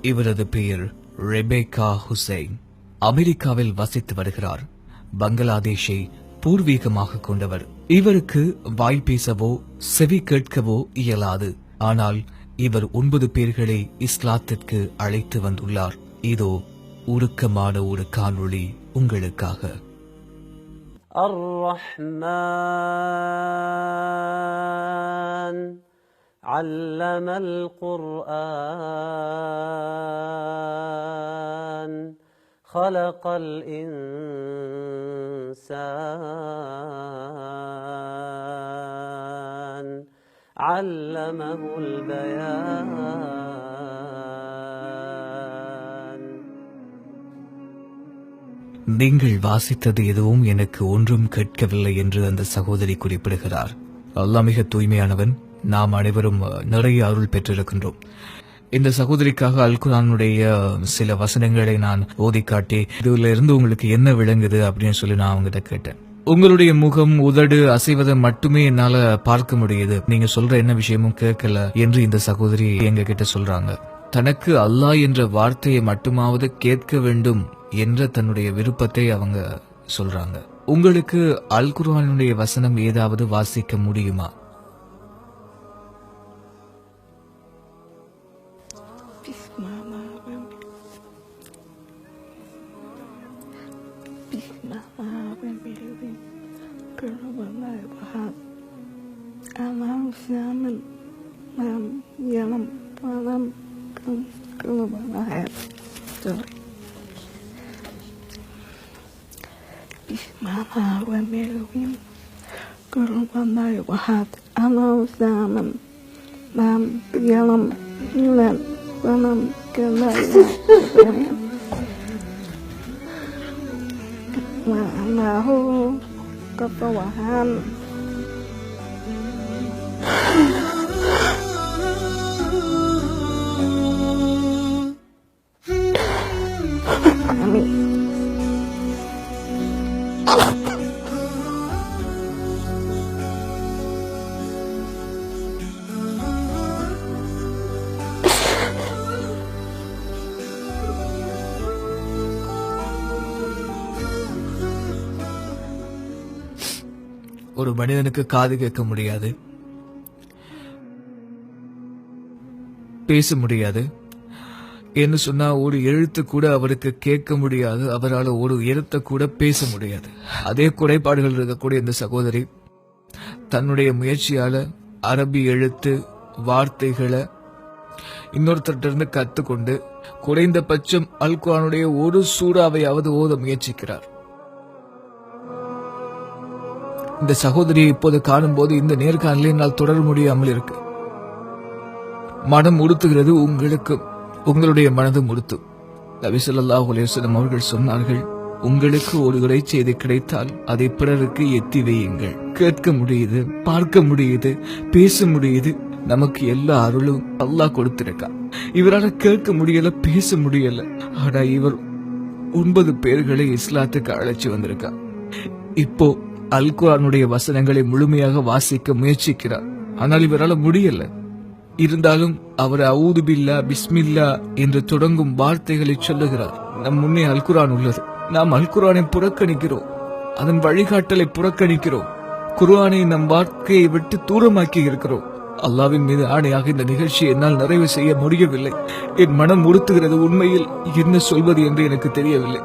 இவரது பெயர் ரெபேக்கா ஹுசைன். அமெரிக்காவில் வசித்து வருகிறார். பங்களாதேஷை பூர்வீகமாக கொண்டவர். இவருக்கு வாய் பேசவோ செவி கேட்கவோ இயலாது. ஆனால் இவர் 9 பேர்களை இஸ்லாத்திற்கு அழைத்து வந்துள்ளார். இதோ உருக்கமான ஒரு காணொளி உங்களுக்காக. அர்-ரஹ்மான் அல்லமல் குர்ஆன் ஹலகல் இன்சான் அல்லமஹுல் பயான். நீங்கள் வாசித்தது எதுவும் எனக்கு ஒன்றும் கேட்கவில்லை என்று அந்த சகோதரி குறிப்பிடுகிறார். அல்லாஹ் மிக தூய்மையானவன். நாம் அனைவரும் நிறைய அருள் பெற்றிருக்கின்றோம். இந்த சகோதரிக்காக அல் குர்ஆனுடைய சில வசனங்களை நான் ஓதி காட்டி இதுல இருந்து உங்களுக்கு என்ன விளங்குது அப்படின்னு சொல்லி நான் அவங்ககிட்ட கேட்டேன். உங்களுடைய முகம் உதடு அசைவதை மட்டுமே என்னால பார்க்க முடியுது, நீங்க சொல்ற என்ன விஷயமும் கேட்கல என்று இந்த சகோதரி எங்க கிட்ட சொல்றாங்க. தனக்கு அல்லாஹ் என்ற வார்த்தையை மட்டுமாவது கேட்க வேண்டும் என்ற தன்னுடைய விருப்பத்தை அவங்க சொல்றாங்க. உங்களுக்கு அல் குர்ஆனுடைய வசனம் ஏதாவது வாசிக்க முடியுமா? ஒரு மனிதனுக்கு காது கேட்க முடியாது, பேச முடியாது என்று சொன்னா ஒரு எழுத்து கூட அவருக்கு கேட்க முடியாது, அவரால் ஒரு எழுத்தை கூட பேச முடியாது. அதே குறைபாடுகள் இருக்கக்கூடிய இந்த சகோதரி தன்னுடைய முயற்சியால அரபி எழுத்து வார்த்தைகளை இன்னொருத்தரிலிருந்து கத்துக்கொண்டு குறைந்தபட்சம் அல் குர்ஆனுடைய ஒரு சூறாவையாவது ஓத முயற்சிக்கிறார். இந்த சகோதரியை இப்போது காணும் போது இந்த நேர்காணலை என்னால் தொடர முடியாமல் இருக்கு. மனம் உறுத்துகிறது. உங்களுக்கு உங்களுடைய மனதும் உறுத்தும். நபி ஸல்லல்லாஹு அலைஹி வஸல்லம் அவர்கள் சொன்னார்கள், உங்களுக்கு ஒரு இறைச்செய்தி கிடைத்தால் அதை பிறருக்கு எத்தி வையுங்கள். கேட்க முடியுது, பார்க்க முடியுது, பேச முடியுது. நமக்கு எல்லா அருளும் அல்லாஹ் கொடுத்திருக்கான். இவரால் கேட்க முடியல, பேச முடியல. ஆனா இவர் 9 பேர்களை இஸ்லாத்துக்கு அழைச்சி வந்திருக்கார். இப்போ அல் குர்ஆனுடைய வசனங்களை முழுமையாக வாசிக்க முயற்சிக்கிறார். ஆனால் இவரால் முடியல. இருந்தாலும் அவர் அஊது பில்லா பிஸ்மில்லா என்று தொடங்கும் வார்த்தைகளை சொல்லுகிறார். நம் முன்னே அல் குர்ஆன் உள்ளது. நாம் அல் குர்ஆனை புறக்கணிக்கிறோம், அதன் வழிகாட்டலை புறக்கணிக்கிறோம், குர்ஆனை நம் வாழ்க்கையை விட்டு தூரமாக்கி இருக்கிறோம். அல்லாஹ்வின் மீது ஆணையாக இந்த நிகழ்ச்சியை என்னால் நிறைவு செய்ய முடியவில்லை. என் மனம் உறுத்துகிறது. உண்மையில் என்ன சொல்வது என்று எனக்கு தெரியவில்லை.